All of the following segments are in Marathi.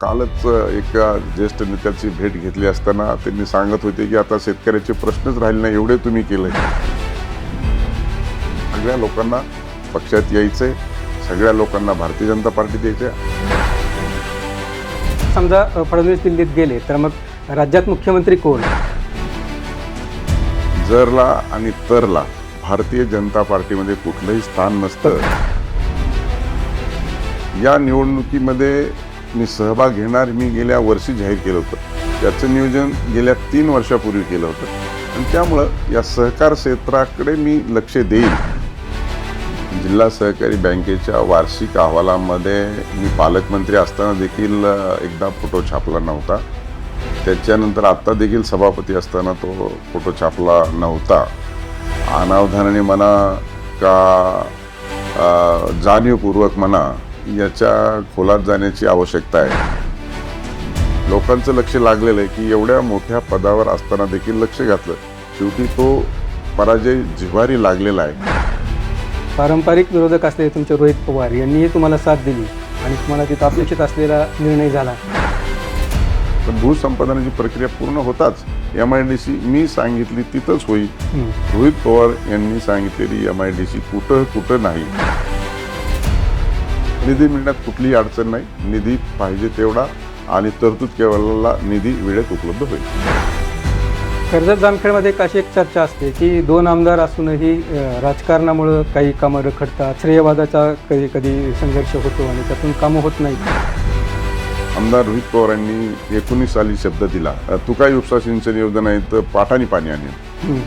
कालच एका ज्येष्ठ नेत्याची भेट घेतली असताना त्यांनी सांगत होते की आता शेतकऱ्याचे प्रश्नच राहिले नाही, एवढे तुम्ही केलंय. सगळ्या लोकांना पक्षात यायचंय, सगळ्या लोकांना भारतीय जनता पार्टी द्यायच्या. समजा फडणवीस दिल्लीत गेले तर मग राज्यात मुख्यमंत्री कोण? जरला आणि तरला भारतीय जनता पार्टीमध्ये कुठलंही स्थान नसतं. या निवडणुकीमध्ये मी सहभाग घेणार मी गेल्या वर्षी जाहीर केलं होतं. त्याचं नियोजन गेल्या 3 वर्षापूर्वी केलं होतं आणि त्यामुळं या सहकार क्षेत्राकडे मी लक्ष देईन. जिल्हा सहकारी बँकेच्या वार्षिक अहवालामध्ये मी पालकमंत्री असताना देखील एकदा फोटो छापला नव्हता. त्याच्यानंतर आत्ता देखील सभापती असताना तो फोटो छापला नव्हता. अनावधानाने म्हणा का जाणीवपूर्वक म्हणा, याच्या खोलात जाण्याची आवश्यकता आहे. लोकांचं लक्ष लागलेलं आहे की एवढ्या मोठ्या पदावर असताना देखील लक्ष घातलं. शेवटी तो पराजय जिव्हारी लागलेला आहे. पारंपरिक विरोधक असलेले तुमचे रोहित पवार यांनीही तुम्हाला साथ दिली आणि तुम्हाला तिथं अपेक्षित असलेला निर्णय झाला. पण भूसंपादनाची प्रक्रिया पूर्ण होताच MIDC मी सांगितली तिथंच होईल. रोहित पवार यांनी सांगितलेली MIDC कुठं नाही. निधी मिळण्यात कुठलीही अडचण नाही. निधी पाहिजे तेवढा आणि तरतूद केवळला निधी वेळेत उपलब्ध होईल. कर्जत जामखेडमध्ये अशी एक चर्चा असते की 2 आमदार असूनही राजकारणामुळं काही कामं रखडतात, श्रेयवादाचा कधी कधी संघर्ष होतो आणि त्यातून कामं होत नाहीत. आमदार रोहित पवारांनी 19 साली शब्द दिला, तू काही उपसा सिंचन योजना आहे तर पाटाने पाणी आणेल.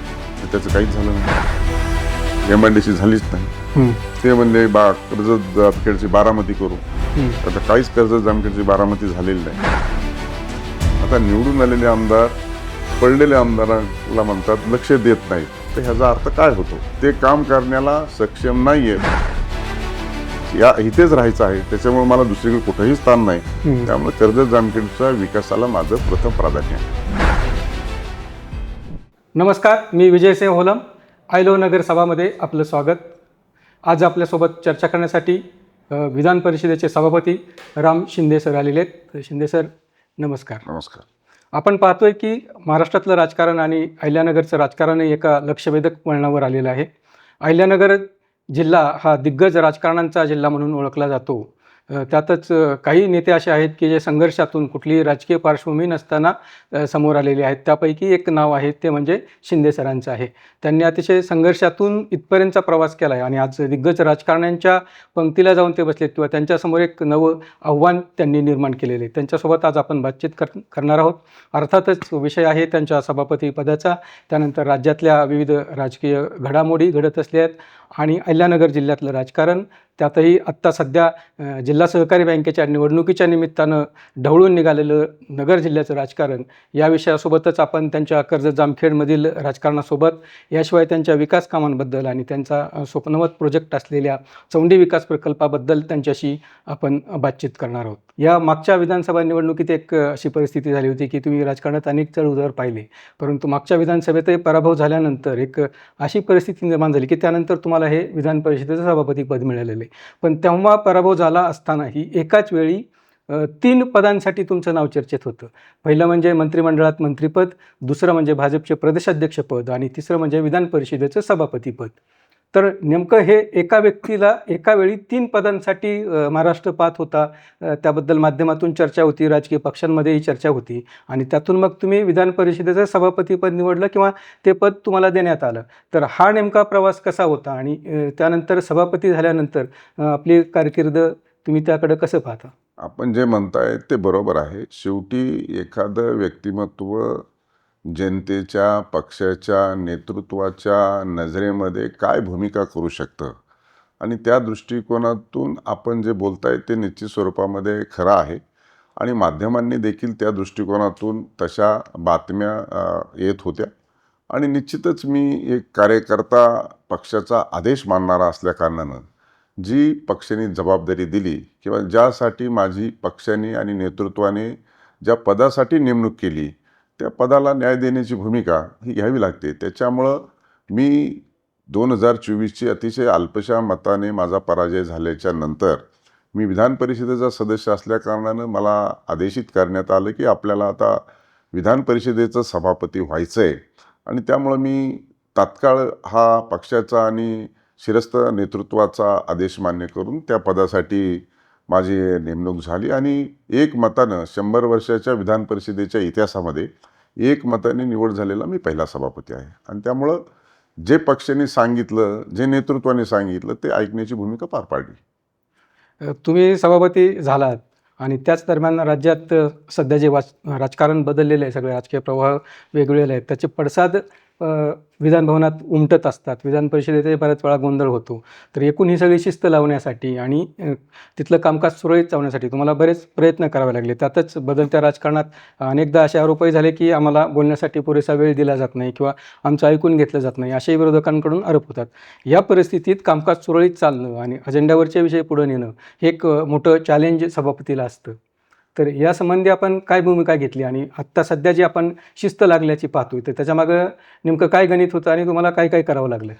त्याचं काहीच झालं नाही. MIDC झालीच नाही. ते म्हणले कर्जत जामखेडची बारामती करू. आता काहीच कर्जत जामखेडची बारामती झालेली नाही. आता निवडून आलेले आमदार पडलेल्या आमदारांना म्हणतात लक्ष देत नाहीत. तर ह्याचा अर्थ काय होतो? ते काम करण्याला सक्षम नाहीये. इथेच राहायचं आहे, त्याच्यामुळे मला दुसरीकडे कुठेही स्थान नाही. त्यामुळे कर्जत जामखेडच्या विकासाला माझं प्रथम प्राधान्य आहे. नमस्कार, मी विजय सिंह होलम. आय लव्ह नगर सभामध्ये आपलं स्वागत. आज आपल्यासोबत चर्चा करण्यासाठी विधान परिषदेचे सभापती राम शिंदे सर आलेले आहेत. शिंदे सर, नमस्कार. नमस्कार. आपण पाहतोय की महाराष्ट्रातलं राजकारण आणि अहिल्यानगरचं राजकारण एका लक्षवेधक वळणावर आलेलं आहे. अहिल्यानगर जिल्हा हा दिग्गज राजकारणांचा जिल्हा म्हणून ओळखला जातो. त्यातच काही नेते असे आहेत की जे संघर्षातून कुठलीही राजकीय पार्श्वभूमी नसताना समोर आलेले आहेत. त्यापैकी एक नाव आहे ते म्हणजे शिंदे सरांचं आहे. त्यांनी अतिशय संघर्षातून इथपर्यंतचा प्रवास केला आहे आणि आज दिग्गज राजकारण्यांच्या पंक्तीला जाऊन ते बसलेत किंवा त्यांच्यासमोर एक नवं आव्हान त्यांनी निर्माण केलेले. त्यांच्यासोबत आज आपण बातचीत करणार आहोत. अर्थातच विषय आहे त्यांच्या सभापती पदाचा, त्यानंतर राज्यातल्या विविध राजकीय घडामोडी घडत असल्या आहेत आणि अहिल्यानगर जिल्ह्यातलं राजकारण, त्यातही आत्ता सध्या जिल्हा सहकारी बँकेच्या निवडणुकीच्या निमित्तानं ढवळून निघालेलं नगर जिल्ह्याचं राजकारण, या विषयासोबतच आपण त्यांच्या कर्जत जामखेडमधील राजकारणासोबत, याशिवाय त्यांच्या विकास कामांबद्दल आणि त्यांचा स्वप्नवत प्रोजेक्ट असलेल्या चौंडी विकास प्रकल्पाबद्दल त्यांच्याशी आपण बातचीत करणार आहोत. या मागच्या विधानसभा निवडणुकीत एक अशी परिस्थिती झाली होती की तुम्ही राजकारणात अनेक चढउतार पाहिले, परंतु मागच्या विधानसभेतही पराभव झाल्यानंतर एक अशी परिस्थिती निर्माण झाली की त्यानंतर तुम्हाला हे विधान परिषदेचं सभापतीपद मिळालेले. पण तेव्हा पराभव झाला असतानाही एकाच वेळी 3 पदांसाठी तुमचं नाव चर्चेत होतं. पहिलं म्हणजे मंत्रिमंडळात मंत्रिपद, दुसरं म्हणजे भाजपचे प्रदेशाध्यक्षपद आणि तिसरं म्हणजे विधान परिषदेचं सभापतीपद. तर नेमकं हे एका व्यक्तीला एका वेळी 3 पदांसाठी महाराष्ट्र पाहत होता. त्याबद्दल माध्यमातून चर्चा होती, राजकीय पक्षांमध्येही चर्चा होती आणि त्यातून मग तुम्ही विधान परिषदेचं सभापतीपद निवडलं किंवा ते पद तुम्हाला देण्यात आलं. तर हा नेमका प्रवास कसा होता आणि त्यानंतर सभापती झाल्यानंतर आपली कारकीर्द तुम्ही त्याकडे कसं पाहता? आपण जे म्हणताय ते बरोबर आहे. शेवटी एखादं व्यक्तिमत्व जनतेच्या पक्षाच्या नेतृत्वाच्या नजरेमध्ये काय भूमिका करू शकतं आणि त्या दृष्टिकोनातून आपण जे बोलताय ते निश्चित स्वरूपामध्ये खरं आहे आणि माध्यमांनी देखील त्या दृष्टिकोनातून तशा बातम्या येत होत्या आणि निश्चितच मी एक कार्यकर्ता, पक्षाचा आदेश मानणारा असल्या कारणानं जी पक्षाने जबाबदारी दिली किंवा ज्यासाठी माझी पक्षाने आणि नेतृत्वाने ज्या पदासाठी नेमणूक केली त्या पदाला न्याय देण्याची भूमिका ही घ्यावी लागते. त्याच्यामुळं मी 2024ची अतिशय अल्पशा मताने माझा पराजय झाल्याच्या नंतर मी विधान परिषदेचा सदस्य असल्याकारणानं मला आदेशित करण्यात आलं की आपल्याला आता विधान परिषदेचं सभापती व्हायचं आहे आणि त्यामुळं मी तात्काळ हा पक्षाचा आणि शिरस्त नेतृत्वाचा आदेश मान्य करून त्या पदासाठी माझी नेमणूक झाली आणि एक मतानं 100 वर्षाच्या विधान परिषदेच्या इतिहासामध्ये एक मताने निवड झालेला मी पहिला सभापती आहे आणि त्यामुळं जे पक्षाने सांगितलं, जे नेतृत्वाने सांगितलं ते ऐकण्याची भूमिका पार पाडली. तुम्ही सभापती झालात आणि त्याच दरम्यान राज्यात सध्या जे राजकारण बदललेलं आहे, सगळे राजकीय प्रवाह वेगवेगळे आहेत, त्याचे पडसाद विधान भवनात उमटत असतात. विधान परिषदेतही बऱ्याच वेळा गोंधळ होतो. तर एकूण ही सगळी शिस्त लावण्यासाठी आणि तिथलं कामकाज सुरळीत चालवण्यासाठी तुम्हाला बरेच प्रयत्न करावे लागले. त्यातच बदलत्या राजकारणात अनेकदा असे आरोपही झाले की आम्हाला बोलण्यासाठी पुरेसा वेळ दिला जात नाही किंवा आमचं ऐकून घेतलं जात नाही, अशाही विरोधकांकडून आरोप होतात. या परिस्थितीत कामकाज सुरळीत चालणं आणि अजेंड्यावरचे विषय पुढे नेणं हे एक मोठं चॅलेंज सभापतीला असतं. तर यासंबंधी आपण काय भूमिका घेतली आणि आत्ता सध्या जी आपण शिस्त लागल्याची पाहतोय, तर त्याच्यामागं नेमकं काय गणित होतं आणि तुम्हाला काय काय करावं लागलं?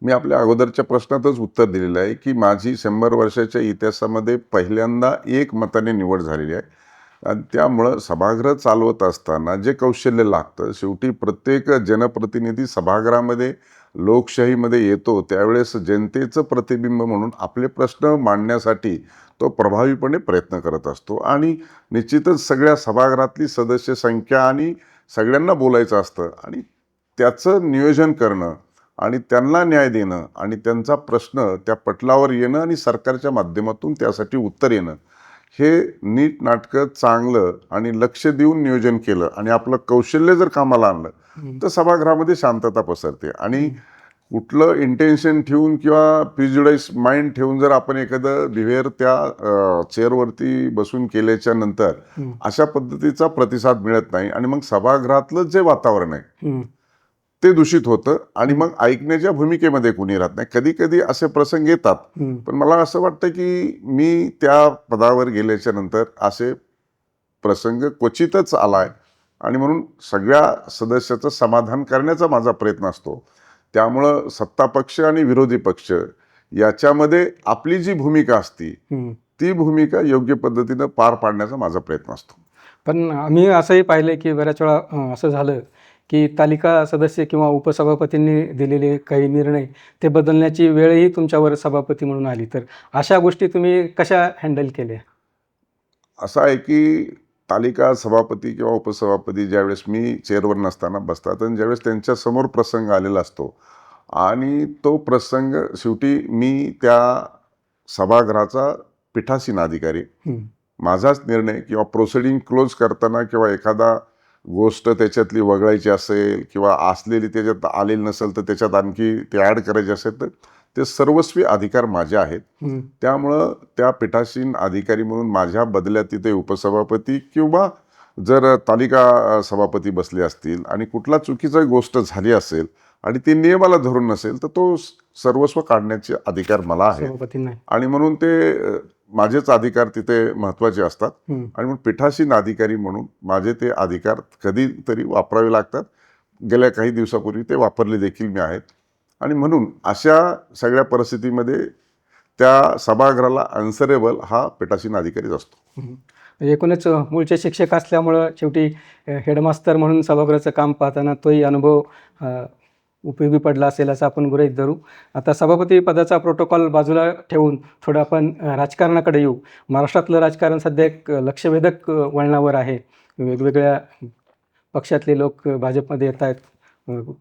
मी आपल्या अगोदरच्या प्रश्नातच उत्तर दिलेलं आहे की माझी 100 वर्षाच्या इतिहासामध्ये पहिल्यांदा एक मताने निवड झालेली आहे आणि त्यामुळं सभागृह चालवत असताना जे कौशल्य लागतं, शेवटी प्रत्येक जनप्रतिनिधी सभागृहामध्ये लोकशाहीमध्ये येतो त्यावेळेस जनतेचं प्रतिबिंब म्हणून आपले प्रश्न मांडण्यासाठी तो प्रभावीपणे प्रयत्न करत असतो आणि निश्चितच सगळ्या सभागृहातली सदस्य संख्या आणि सगळ्यांना बोलायचं असतं आणि त्याचं नियोजन करणं आणि त्यांना न्याय देणं आणि त्यांचा प्रश्न त्या पटलावर येणं आणि सरकारच्या माध्यमातून त्यासाठी उत्तर येणं हे नीट नाटकं चांगलं आणि लक्ष देऊन नियोजन केलं आणि आपलं कौशल्य जर कामाला आणलं तर सभागृहामध्ये शांतता पसरते आणि कुठलं इंटेन्शन ठेवून किंवा प्रिज्युडाइज माइंड ठेवून जर आपण एखादं बिहेवियर त्या चेअरवरती बसून केल्याच्या नंतर अशा पद्धतीचा प्रतिसाद मिळत नाही आणि मग सभागृहातलं जे वातावरण आहे ते दूषित होतं आणि मग ऐकण्याच्या भूमिकेमध्ये कुणी राहत नाही. कधी कधी असे प्रसंग येतात, पण मला असं वाटतं की मी त्या पदावर गेल्याच्या नंतर असे प्रसंग क्वचितच आलाय आणि म्हणून सगळ्या सदस्याचं समाधान करण्याचा माझा प्रयत्न असतो. त्यामुळं सत्ता पक्ष आणि विरोधी पक्ष याच्यामध्ये आपली जी भूमिका असती ती भूमिका योग्य पद्धतीनं पार पाडण्याचा माझा प्रयत्न असतो. पण आम्ही असंही पाहिलं की बऱ्याच वेळा असं झालं की तालिका सदस्य किंवा उपसभापतींनी दिलेले काही निर्णय ते बदलण्याची वेळही तुमच्यावर सभापती म्हणून आली. तर अशा गोष्टी तुम्ही कशा हँडल केल्या? असं आहे की तालिका सभापती किंवा उपसभापती ज्यावेळेस मी चेअरवर नसताना बसतात आणि ज्यावेळेस त्यांच्यासमोर प्रसंग आलेला असतो आणि तो प्रसंग शेवटी मी त्या सभागृहाचा पीठासीन अधिकारी, माझाच निर्णय किंवा प्रोसिडिंग क्लोज करताना किंवा एखादा गोष्ट त्याच्यातली वगळायची असेल किंवा असलेली त्याच्यात आलेली नसेल तर त्याच्यात आणखी ते ॲड करायचे असेल तर ते सर्वस्वी अधिकार माझे आहेत. त्यामुळं त्या पीठासीन अधिकारी म्हणून माझ्या बदल्यात तिथे उपसभापती किंवा जर तालिका सभापती बसले असतील आणि कुठला चुकीची गोष्ट झाली असेल आणि ती नियमाला धरून नसेल तर तो सर्वस्व काढण्याचे अधिकार मला आहे आणि म्हणून ते माझेच अधिकार तिथे महत्त्वाचे असतात आणि मग पीठासीन अधिकारी म्हणून माझे ते अधिकार कधीतरी वापरावे लागतात. गेल्या काही दिवसापूर्वी ते वापरले देखील मी आहेत आणि म्हणून अशा सगळ्या परिस्थितीमध्ये त्या सभागृहाला अन्सरेबल हा पीठासीन अधिकारीच असतो. एकूणच मूळचे शिक्षक असल्यामुळं शेवटी हेडमास्तर म्हणून सभागृहाचं काम पाहताना तोही अनुभव उपयोगी पडला असेल असं आपण गृहीत धरू. आता सभापती पदाचा प्रोटोकॉल बाजूला ठेवून थोडं आपण राजकारणाकडे येऊ. महाराष्ट्रातलं राजकारण सध्या एक लक्षवेधक वळणावर आहे. वेगवेगळ्या पक्षातले लोक भाजपमध्ये येत आहेत.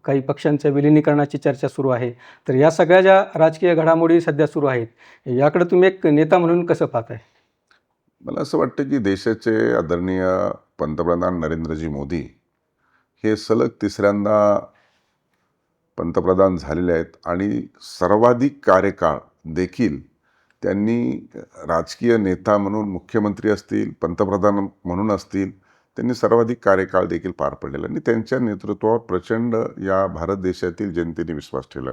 काही पक्षांच्या विलिनीकरणाची चर्चा सुरू आहे. तर या सगळ्या ज्या राजकीय घडामोडी सध्या सुरू आहेत, याकडे तुम्ही एक नेता म्हणून कसं पाहताय? मला असं वाटतं की देशाचे आदरणीय पंतप्रधान नरेंद्रजी मोदी हे सलग तिसऱ्यांदा पंतप्रधान झालेले आहेत आणि सर्वाधिक कार्यकाळ देखील त्यांनी राजकीय नेता म्हणून, मुख्यमंत्री असतील, पंतप्रधान म्हणून असतील, त्यांनी सर्वाधिक कार्यकाळ देखील पार पडलेला आणि त्यांच्या नेतृत्वावर प्रचंड या भारत देशातील जनतेने विश्वास ठेवला.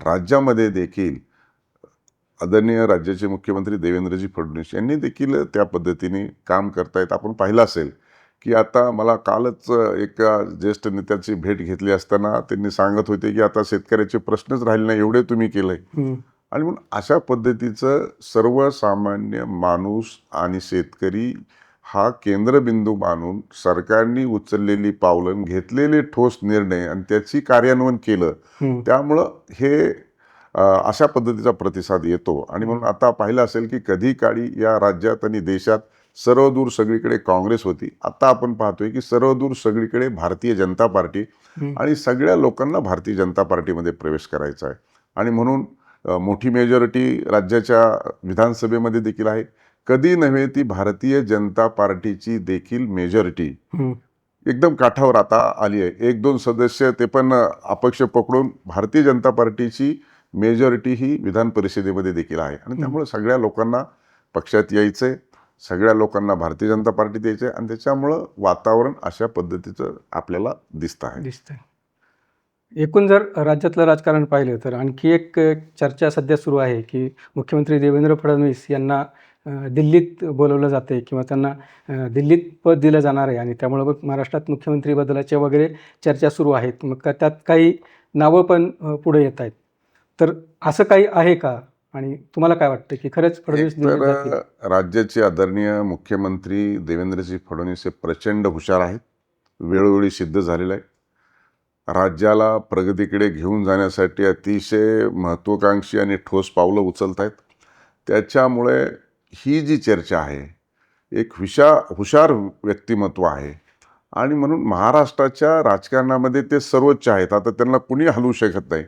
राज्यामध्ये देखील आदरणीय राज्याचे मुख्यमंत्री देवेंद्रजी फडणवीस यांनी देखील त्या पद्धतीने काम करतायत. आपण पाहिलं असेल की आता मला कालच एका ज्येष्ठ नेत्याची भेट घेतली असताना त्यांनी सांगत होते की आता शेतकऱ्याचे प्रश्नच राहिले नाही, एवढे तुम्ही केलंय. आणि म्हणून अशा पद्धतीचं सर्वसामान्य माणूस आणि शेतकरी हा केंद्रबिंदू मानून सरकारने उचललेली पावलं, घेतलेले ठोस निर्णय आणि त्याची कार्यान्वयन केलं, हम्म. त्यामुळं हे अशा पद्धतीचा प्रतिसाद येतो. आणि म्हणून आता पाहिलं असेल की कधी काळी या राज्यात आणि देशात सर्वदूर सगळीकडे काँग्रेस होती, आता आपण पाहतोय की सर्वदूर सगळीकडे भारतीय जनता पार्टी, हम्म. आणि सगळ्या लोकांना भारतीय जनता पार्टीमध्ये प्रवेश करायचा आहे. आणि म्हणून मोठी मेजॉरिटी राज्याच्या विधानसभेमध्ये देखील आहे. कधी नव्हे ती भारतीय जनता पार्टीची देखील मेजॉरिटी हम्म. एकदम काठावर आता आली आहे. 1-2 सदस्य ते पण अपक्ष पकडून भारतीय जनता पार्टीची मेजॉरिटी ही विधान परिषदेमध्ये देखील आहे. आणि त्यामुळे सगळ्या लोकांना पक्षात यायचंय, सगळ्या लोकांना भारतीय जनता पार्टीत यायचंय, आणि त्याच्यामुळं वातावरण अशा पद्धतीचं आपल्याला दिसतं आहे. दिसतंय. एकूण जर राज्यातलं राजकारण पाहिलं तर आणखी एक चर्चा सध्या सुरू आहे की मुख्यमंत्री देवेंद्र फडणवीस यांना दिल्लीत बोलवलं जाते किंवा त्यांना दिल्लीत पद दिलं जाणार आहे, आणि त्यामुळं मग महाराष्ट्रात मुख्यमंत्री बदलाच्या वगैरे चर्चा सुरू आहेत. मग त्यात काही नावं पण पुढे येत आहेत. तर असं काही आहे का, आणि तुम्हाला काय वाटतं की खरंच फडणवीस दिल्लीत जातील? तर राज्याचे आदरणीय मुख्यमंत्री देवेंद्रजी फडणवीस हे प्रचंड हुशार आहेत, वेळोवेळी सिद्ध झालेलं आहे. राज्याला प्रगतीकडे घेऊन जाण्यासाठी अतिशय महत्त्वाकांक्षी आणि ठोस पावलं उचलत आहेत. त्याच्यामुळे ही जी चर्चा आहे, एक हुशार व्यक्तिमत्व आहे, आणि म्हणून महाराष्ट्राच्या राजकारणामध्ये ते सर्वोच्च आहेत. आता त्यांना कुणी हलवू शकत नाही.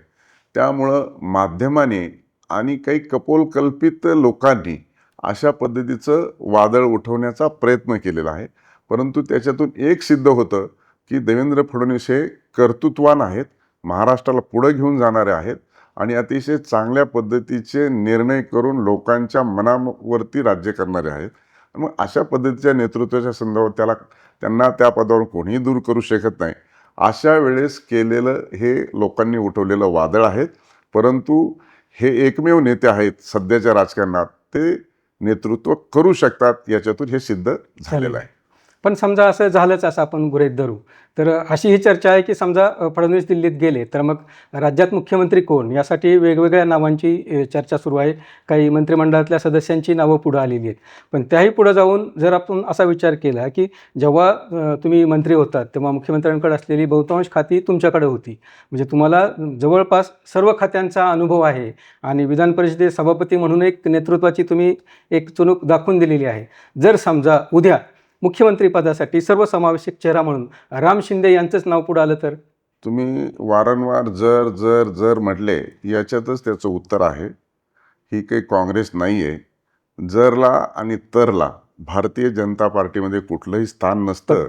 त्यामुळं माध्यमाने आणि काही कपोलकल्पित लोकांनी अशा पद्धतीचं वादळ उठवण्याचा प्रयत्न केलेला आहे. परंतु त्याच्यातून एक सिद्ध होतं की देवेंद्र फडणवीस हे कर्तृत्वान आहेत, महाराष्ट्राला पुढे घेऊन जाणारे आहेत, आणि अतिशय चांगल्या पद्धतीचे निर्णय करून लोकांच्या मनावरती राज्य करणारे आहेत. मग अशा पद्धतीच्या नेतृत्वाच्या संदर्भात त्यांना त्या पदावर कोणीही दूर करू शकत नाही. अशा वेळेस केलेलं हे लोकांनी उठवलेलं वादळ आहेत. परंतु हे एकमेव नेते आहेत सध्याच्या राजकारणात, ते नेतृत्व करू शकतात, याच्यातून हे सिद्ध झालेलं आहे. पण समजा असं झालंच, असं आपण गृहीत धरू, तर अशी ही चर्चा आहे की समजा फडणवीस दिल्लीत गेले तर मग राज्यात मुख्यमंत्री कोण, यासाठी वेगवेगळ्या नावांची चर्चा सुरू आहे. काही मंत्रिमंडळातल्या सदस्यांची नावं पुढं आलेली आहेत. पण त्याही पुढं जाऊन जर आपण असा विचार केला की जेव्हा तुम्ही मंत्री होतात तेव्हा मुख्यमंत्र्यांकडे असलेली बहुतांश खाती तुमच्याकडे होती, म्हणजे तुम्हाला जवळपास सर्व खात्यांचा अनुभव आहे, आणि विधान परिषदेत सभापती म्हणून एक नेतृत्वाची तुम्ही एक चुणूक दाखवून दिलेली आहे. जर समजा उद्या मुख्यमंत्रीपदासाठी सर्वसमावेशक चेहरा म्हणून राम शिंदे यांचंच नाव पुढं आलं तर? तुम्ही वारंवार जर जर जर म्हटले, याच्यातच त्याचं उत्तर आहे. ही काही काँग्रेस नाही आहे. जरला आणि तरला भारतीय जनता पार्टीमध्ये कुठलंही स्थान नसतं,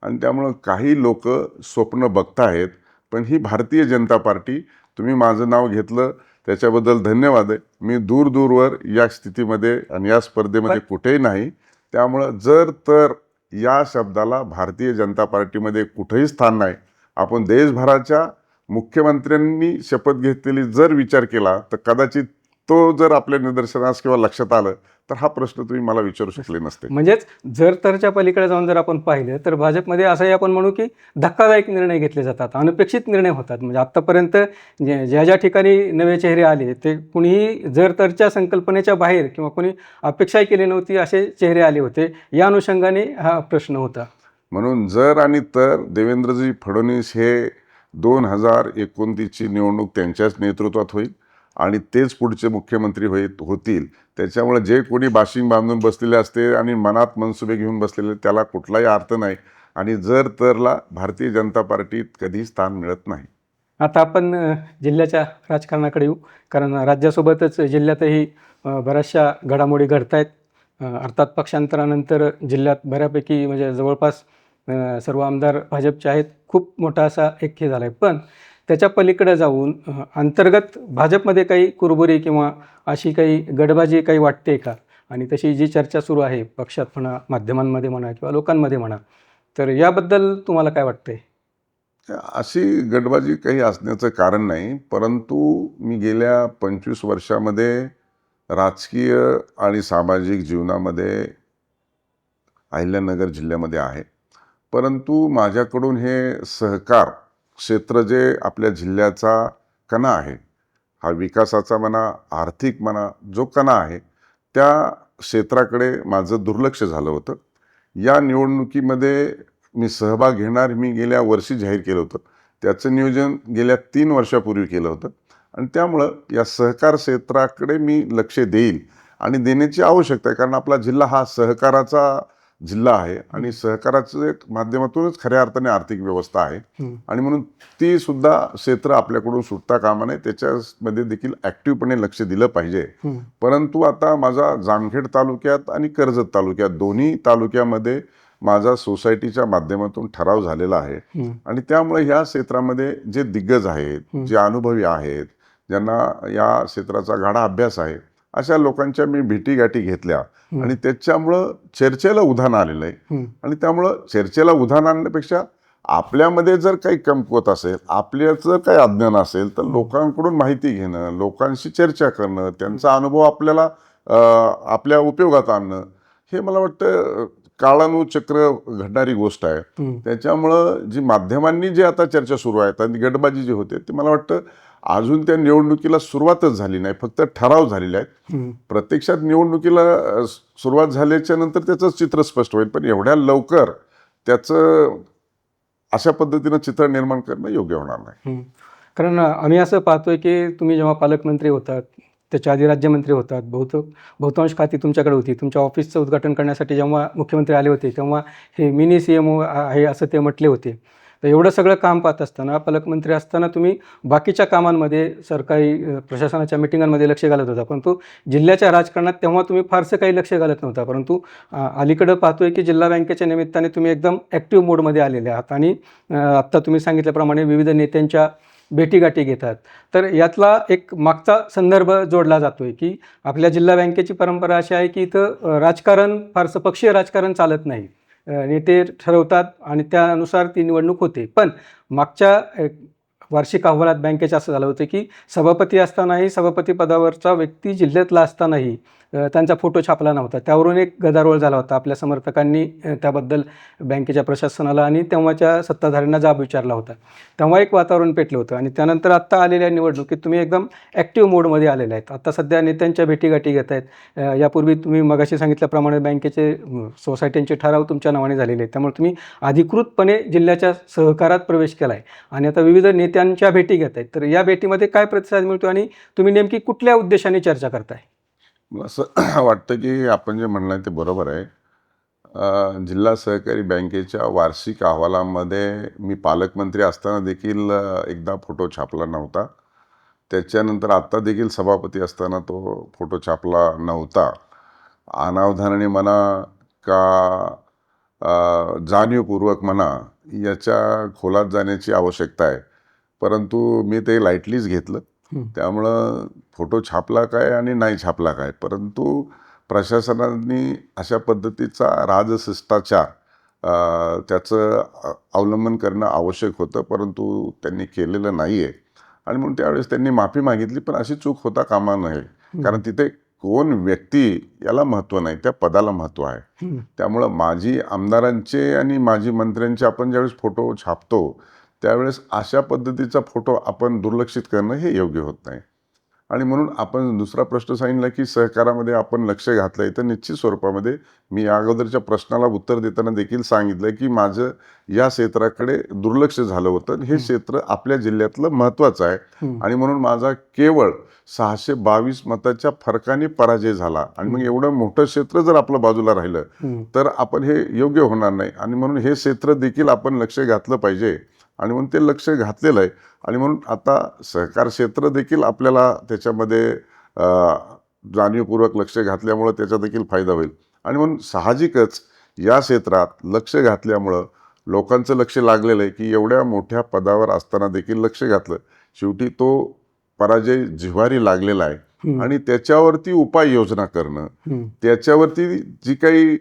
आणि त्यामुळं काही लोक स्वप्न बघतायत. पण ही भारतीय जनता पार्टी, तुम्ही माझं नाव घेतलं त्याच्याबद्दल धन्यवाद आहे. मी दूरवर या स्थितीमध्ये आणि या स्पर्धेमध्ये कुठेही नाही. त्यामुळं जर तर या शब्दाला भारतीय जनता पार्टीमध्ये कुठेही स्थान नाही. आपण देशभराच्या मुख्यमंत्र्यांनी शपथ घेतलेली जर विचार केला तर कदाचित तो जर आपल्या निदर्शनास किंवा लक्षात आलं तर हा प्रश्न तुम्ही मला विचारू शकले नसते. म्हणजेच जर तरच्या पलीकडे जाऊन जर आपण पाहिलं तर भाजपमध्ये असंही आपण म्हणू की धक्कादायक निर्णय घेतले जातात, अनपेक्षित निर्णय होतात. म्हणजे आत्तापर्यंत ज्या ज्या ठिकाणी नवे चेहरे आले ते कुणीही जर तरच्या संकल्पनेच्या बाहेर किंवा कोणी अपेक्षाही केली नव्हती असे चेहरे आले होते. या अनुषंगाने हा प्रश्न होता. म्हणून जर आणि तर देवेंद्रजी फडणवीस हे 2029ची निवडणूक त्यांच्याच नेतृत्वात होईल, आणि तेच पुढचे मुख्यमंत्री होतील. त्याच्यामुळे जे कोणी बाशिंग बांधून बसलेले असते आणि मनात मनसुबे घेऊन बसलेले, त्याला कुठलाही अर्थ नाही. आणि जर तरला भारतीय जनता पार्टीत कधीही स्थान मिळत नाही. आता आपण जिल्ह्याच्या राजकारणाकडे येऊ, कारण राज्यासोबतच जिल्ह्यातही बऱ्याचशा घडामोडी घडत आहेत. अर्थात पक्षांतरानंतर जिल्ह्यात बऱ्यापैकी म्हणजे जवळपास सर्व आमदार भाजपचे आहेत. खूप मोठा असा एक हे झाला आहे. पण त्याच्या पलीकडे जाऊन अंतर्गत भाजपमध्ये काही कुरबुरी किंवा अशी काही गडबाजी काही वाटते का? आणि तशी जी चर्चा सुरू आहे पक्षात म्हणा, माध्यमांमध्ये म्हणा किंवा लोकांमध्ये म्हणा, तर याबद्दल तुम्हाला काय वाटतंय? अशी गडबाजी काही असण्याचं कारण नाही. परंतु मी गेल्या 25 वर्षामध्ये राजकीय आणि सामाजिक जीवनामध्ये अहिल्यानगर जिल्ह्यामध्ये आहे. परंतु माझ्याकडून हे सहकार क्षेत्र जे आपल्या जिल्ह्याचा कणा आहे, हा विकासाचा म्हणा, आर्थिक म्हणा, जो कणा आहे त्या क्षेत्राकडे माझं दुर्लक्ष झालं होतं. या निवडणुकीमध्ये मी सहभाग घेणार मी गेल्या वर्षी जाहीर केलं होतं. त्याचं नियोजन गेल्या 3 वर्षापूर्वी केलं होतं आणि त्यामुळं या सहकार क्षेत्राकडे मी लक्ष देईल आणि देण्याची आवश्यकता आहे. कारण आपला जिल्हा हा सहकाराचा जिल्हा आहे आणि सहकाराच्या माध्यमातूनच खऱ्या अर्थाने आर्थिक व्यवस्था आहे आणि म्हणून ती सुद्धा क्षेत्र आपल्याकडून सुटता कामा नये. त्याच्यामध्ये देखील ॲक्टिव्हपणे लक्ष दिलं पाहिजे. परंतु आता माझा जामखेड तालुक्यात आणि कर्जत तालुक्यात दोन्ही तालुक्यामध्ये माझा सोसायटीच्या माध्यमातून ठराव झालेला आहे आणि त्यामुळे ह्या क्षेत्रामध्ये जे दिग्गज आहेत, जे अनुभवी आहेत, ज्यांना या क्षेत्राचा गाढा अभ्यास आहे, अशा लोकांच्या मी भेटीगाठी घेतल्या आणि त्याच्यामुळं चर्चेला उधाण आलेलं आहे आणि त्यामुळं चर्चेला उधाण आणण्यापेक्षा आपल्यामध्ये जर काही कमकुवत असेल, आपल्याचं काही अज्ञान असेल तर लोकांकडून माहिती घेणं, लोकांशी चर्चा करणं, त्यांचा अनुभव आपल्याला आपल्या उपयोगात आणणं, हे मला वाटतं काळानुचक्र घडणारी गोष्ट आहे. त्याच्यामुळं जी माध्यमांनी जे आता चर्चा सुरू आहेत आणि गटबाजी जी होते ते मला वाटतं अजून त्या निवडणुकीला सुरुवातच झाली नाही, फक्त ठराव झालेले आहेत. प्रत्यक्षात निवडणुकीला सुरुवात झाल्याच्या नंतर त्याचं चित्र स्पष्ट होईल, पण एवढ्या लवकर त्याचं अशा पद्धतीनं चित्र निर्माण करणं योग्य होणार नाही. कारण आम्ही असं पाहतोय की तुम्ही जेव्हा पालकमंत्री होतात, त्याच्या आधी राज्यमंत्री होतात, बहुतांश खाती तुमच्याकडे होती. तुमच्या ऑफिसचं उद्घाटन करण्यासाठी जेव्हा मुख्यमंत्री आले होते तेव्हा हे मिनी CMO आहे असं ते म्हटले होते. तर एवढं सगळं काम पाहत असताना, पालकमंत्री असताना तुम्ही बाकीच्या कामांमध्ये, सरकारी प्रशासनाच्या मिटिंगांमध्ये लक्ष घालत होता, परंतु जिल्ह्याच्या राजकारणात तेव्हा तुम्ही फारसं काही लक्ष घालत नव्हता. परंतु अलीकडं पाहतोय की जिल्हा बँकेच्या निमित्ताने तुम्ही एकदम ॲक्टिव्ह मोडमध्ये आलेले आहात आणि आत्ता तुम्ही सांगितल्याप्रमाणे विविध नेत्यांच्या भेटीगाठी घेतात. तर यातला एक मागचा संदर्भ जोडला जातोय की आपल्या जिल्हा बँकेची परंपरा अशी आहे की इथं राजकारण फारसं पक्षीय राजकारण चालत नाही. नेते ठरवतात आणि त्यानुसार ती निवडणूक होते. पण मागच्या वार्षिक अहवालात बँकेचं असं झालं होतं की सभापती असतानाही, सभापती पदावरचा व्यक्ती जिल्ह्यातला असतानाही त्यांचा फोटो छापला नव्हता. त्यावरून एक गदारोळ झाला होता. आपल्या समर्थकांनी त्याबद्दल बँकेच्या प्रशासनाला आणि तेव्हाच्या सत्ताधाऱ्यांना जाब विचारला होता. तेव्हा एक वातावरण पेटलं होतं आणि त्यानंतर आत्ता आलेल्या निवडणुकीत तुम्ही एकदम ॲक्टिव्ह मोडमध्ये आलेले आहेत. आता सध्या नेत्यांच्या भेटीगाठी घेत आहेत. यापूर्वी तुम्ही मगाशी सांगितल्याप्रमाणे बँकेचे सोसायट्यांचे ठराव तुमच्या नावाने झालेले आहेत. त्यामुळे तुम्ही अधिकृतपणे जिल्ह्याच्या सहकारात प्रवेश केला आहे आणि आता विविध नेत्यांच्या भेटी घेत आहेत. तर या भेटीमध्ये काय प्रतिसाद मिळतो आणि तुम्ही नेमकी कुठल्या उद्देशाने चर्चा करताय? मला असं वाटतं की आपण जे म्हणलं ते बरोबर आहे. जिल्हा सहकारी बँकेच्या वार्षिक अहवालामध्ये मी पालकमंत्री असताना देखील एकदा फोटो छापला नव्हता. त्याच्यानंतर आत्ता देखील सभापती असताना तो फोटो छापला नव्हता. अनावधानाने म्हणा का जाणीवपूर्वक म्हणा, याच्या खोलात जाण्याची आवश्यकता आहे. परंतु मी ते लाईटलीच घेतलं. त्यामुळं फोटो छापला काय आणि नाही छापला काय, परंतु प्रशासनाने अशा पद्धतीचा राजशिष्टाचार त्याचं अवलंबन करणं आवश्यक होतं, परंतु त्यांनी केलेलं नाही आहे आणि म्हणून त्यावेळेस त्यांनी माफी मागितली. पण अशी चूक होता कामा नये, कारण तिथे कोण व्यक्ती याला महत्त्व नाही, त्या पदाला महत्त्व आहे. त्यामुळं माजी आमदारांचे आणि माजी मंत्र्यांचे आपण ज्यावेळेस फोटो छापतो त्यावेळेस अशा पद्धतीचा फोटो आपण दुर्लक्षित करणं हे योग्य होत नाही. आणि म्हणून आपण दुसरा प्रश्न सांगितला की सहकारामध्ये आपण लक्ष घातलं आहे, तर निश्चित स्वरूपामध्ये मी या अगोदरच्या प्रश्नाला उत्तर देताना देखील सांगितलं की माझं या क्षेत्राकडे दुर्लक्ष झालं होतं. हे क्षेत्र आपल्या जिल्ह्यातलं महत्त्वाचं आहे आणि म्हणून माझा केवळ 622 मताच्या फरकाने पराजय झाला आणि मग एवढं मोठं क्षेत्र जर आपलं बाजूला राहिलं तर आपण हे योग्य होणार नाही आणि म्हणून हे क्षेत्र देखील आपण लक्ष घातलं पाहिजे आणि म्हणून ते लक्ष घातलेलं आहे आणि म्हणून आता सहकार क्षेत्र देखील आपल्याला त्याच्यामध्ये जाणीवपूर्वक लक्ष घातल्यामुळं त्याचा देखील फायदा होईल आणि म्हणून साहजिकच या क्षेत्रात लक्ष घातल्यामुळं लोकांचं लक्ष लागलेलं आहे की एवढ्या मोठ्या पदावर असताना देखील लक्ष घातलं. शेवटी तो पराजय जिव्हारी लागलेला आहे आणि त्याच्यावरती उपाययोजना करणं, त्याच्यावरती जी काही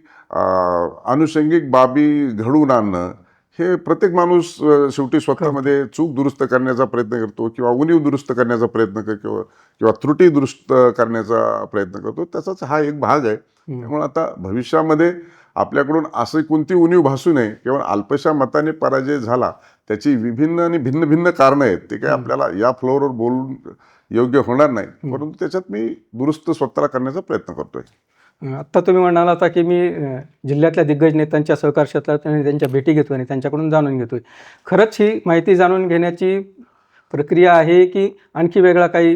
अनुषंगिक बाबी घडवून आणणं, हे प्रत्येक माणूस शेवटी स्वतःमध्ये चूक दुरुस्त करण्याचा प्रयत्न करतो किंवा उणीव दुरुस्त करण्याचा प्रयत्न करतो किंवा त्रुटी दुरुस्त करण्याचा प्रयत्न करतो. त्याचाच हा एक भाग आहे. त्यामुळे आता भविष्यामध्ये आपल्याकडून असे कोणती उणीव भासू नये. केवळ अल्पशा मताने पराजय झाला, त्याची विभिन्न आणि भिन्न भिन्न कारणं आहेत. ते काय आपल्याला या फ्लोअरवर बोलून योग्य होणार नाही, परंतु त्याच्यात मी दुरुस्त स्वतःला करण्याचा प्रयत्न करतोय. आत्ता तुम्ही म्हणाला होता की मी जिल्ह्यातल्या दिग्गज नेत्यांच्या सहकार क्षेत्रात आणि त्यांच्या भेटी घेतो आणि त्यांच्याकडून जाणून घेतोय. खरंच ही माहिती जाणून घेण्याची प्रक्रिया आहे की आणखी वेगळा काही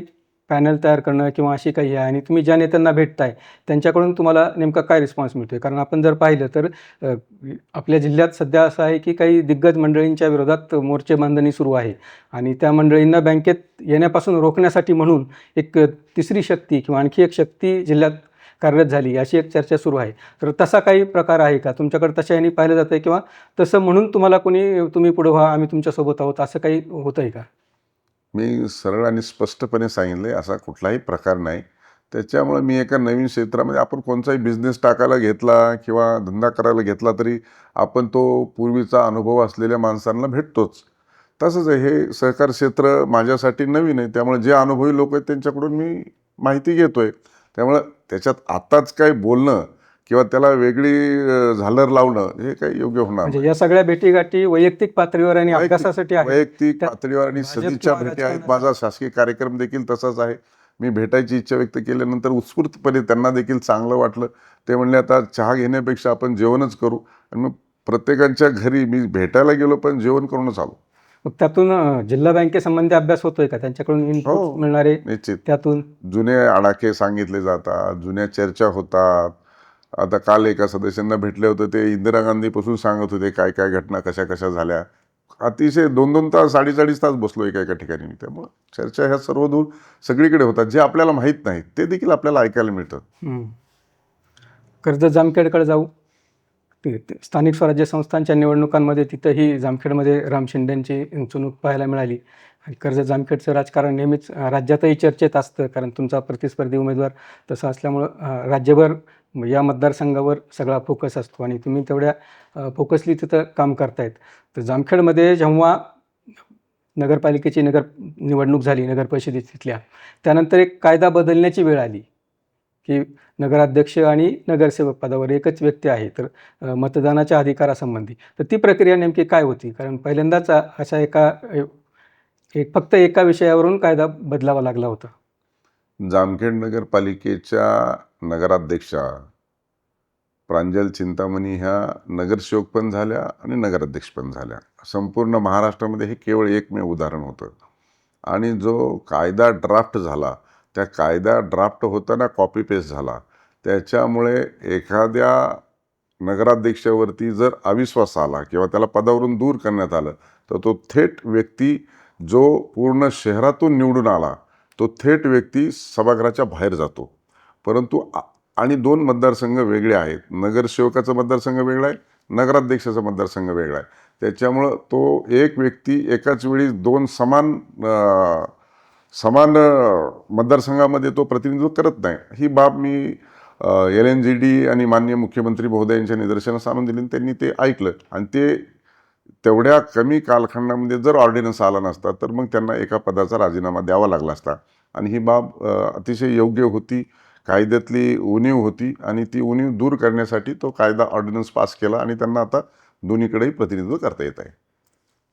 पॅनल तयार करणं किंवा अशी काही आहे, आणि तुम्ही ज्या नेत्यांना भेटताय त्यांच्याकडून तुम्हाला नेमका काय रिस्पॉन्स मिळतोय? कारण आपण जर पाहिलं तर आपल्या जिल्ह्यात सध्या असं आहे की काही दिग्गज मंडळींच्या विरोधात मोर्चे बांधणी सुरू आहे आणि त्या मंडळींना बँकेत येण्यापासून रोखण्यासाठी म्हणून एक तिसरी शक्ती किंवा आणखी एक शक्ती जिल्ह्यात कार्यरत झाली अशी एक चर्चा सुरू आहे. तर तसा काही प्रकार आहे का तुमच्याकडे? तशा ह्यानी पाहिलं जातं किंवा तसं म्हणून तुम्हाला कोणी तुम्ही पुढे व्हा, आम्ही तुमच्यासोबत आहोत, असं काही होतंय का? मी सरळ आणि स्पष्टपणे सांगितले, असा कुठलाही प्रकार नाही. त्याच्यामुळे मी एका नवीन क्षेत्रामध्ये, आपण कोणताही बिझनेस टाकायला घेतला किंवा धंदा करायला घेतला तरी आपण तो पूर्वीचा अनुभव असलेल्या माणसांना भेटतोच. तसंच आहे, हे सहकार क्षेत्र माझ्यासाठी नवीन आहे. त्यामुळे जे अनुभवी लोक आहेत त्यांच्याकडून मी माहिती घेतोय. त्यामुळं त्याच्यात आत्ताच काय बोलणं किंवा त्याला वेगळी झालर लावणं हे काही योग्य होणार म्हणजे नाही. या सगळ्या भेटीगाठी वैयक्तिक पातळीवर आणि अभ्यासासाठी आहे. वैयक्तिक त्या- पातळीवर आणि भाजप सदिच्छा किंवा भेटी आहेत. राजकारणाच्या- माझा शासकीय कार्यक्रम देखील तसाच आहे. मी भेटायची इच्छा व्यक्त केल्यानंतर उत्स्फूर्तपणे त्यांना देखील चांगलं वाटलं. ते म्हणले, आता चहा घेण्यापेक्षा आपण जेवणच करू. आणि मग प्रत्येकाच्या घरी मी भेटायला गेलो, पण जेवण करूनच आलो. मग त्यातून जिल्हा बँकेसंबंधी अभ्यास होतोय का? त्यांच्याकडून इनपुट मिळणारे निश्चित. त्यातून जुने आडाखे सांगितले जातात, जुन्या चर्चा होतात. आता काल एका सदस्यांना भेटले होते, ते इंदिरा गांधीपासून सांगत होते काय काय घटना कशा कशा झाल्या. अतिशय 2-2 तास, 2.5 तास बसलो एका ठिकाणी. त्यामुळं चर्चा ह्या सर्व दूर सगळीकडे होतात. जे आपल्याला माहीत नाही ते देखील आपल्याला ऐकायला मिळतं. कर्जत जामखेडकडे जाऊ. ते स्थानिक स्वराज्य संस्थांच्या निवडणुकांमध्ये तिथंही जामखेडमध्ये राम शिंदेंची चुणूक पाहायला मिळाली. आणि कर्जत जामखेडचं राजकारण नेहमीच राज्यातही चर्चेत असतं, कारण तुमचा प्रतिस्पर्धी उमेदवार तसा असल्यामुळं राज्यभर या मतदारसंघावर सगळा फोकस असतो आणि तुम्ही तेवढ्या फोकसली तिथं काम करतायत. तर जामखेडमध्ये जेव्हा नगरपालिकेची निवडणूक झाली, नगर परिषदेची तिथल्या, त्यानंतर एक कायदा बदलण्याची वेळ आली की नगराध्यक्ष आणि नगरसेवक पदावर एकच व्यक्ती आहे, तर मतदानाच्या अधिकारासंबंधी तर ती प्रक्रिया नेमकी काय होती? कारण पहिल्यांदाच अशा फक्त एका विषयावरून कायदा बदलावा लागला होता. जामखेड नगरपालिकेच्या नगराध्यक्षा प्रांजल चिंतामणी ह्या नगरसेवक पण झाल्या आणि नगराध्यक्ष पण झाल्या. संपूर्ण महाराष्ट्रामध्ये हे केवळ एकमेव उदाहरण होतं. आणि जो कायदा ड्राफ्ट झाला, त्या कायदा ड्राफ्ट होताना कॉपी पेस्ट झाला. त्याच्यामुळे एखाद्या नगराध्यक्षावरती जर अविश्वास आला किंवा त्याला पदावरून दूर करण्यात आलं, तर तो थेट व्यक्ती, जो पूर्ण शहरातून निवडून आला, तो थेट व्यक्ती सभागृहाच्या बाहेर जातो. परंतु आणि 2 मतदारसंघ वेगळे आहेत. नगरसेवकाचा मतदारसंघ वेगळा आहे, नगराध्यक्षाचा मतदारसंघ वेगळा आहे. त्याच्यामुळं तो एक व्यक्ती एकाच वेळी 2 समान मतदारसंघामध्ये तो प्रतिनिधित्व करत नाही. ही बाब मी LNGD आणि माननीय मुख्यमंत्री महोदयांच्या निदर्शनास आणून दिली. त्यांनी ते ऐकलं आणि ते तेवढ्या कमी कालखंडामध्ये जर ऑर्डिनन्स आला नसता, तर मग त्यांना एका पदाचा राजीनामा द्यावा लागला असता. आणि ही बाब अतिशय योग्य होती, कायद्यातली उणीव होती आणि ती उणीव दूर करण्यासाठी तो कायदा ऑर्डिनन्स पास केला आणि त्यांना आता दोन्हीकडेही प्रतिनिधित्व करता येत आहे.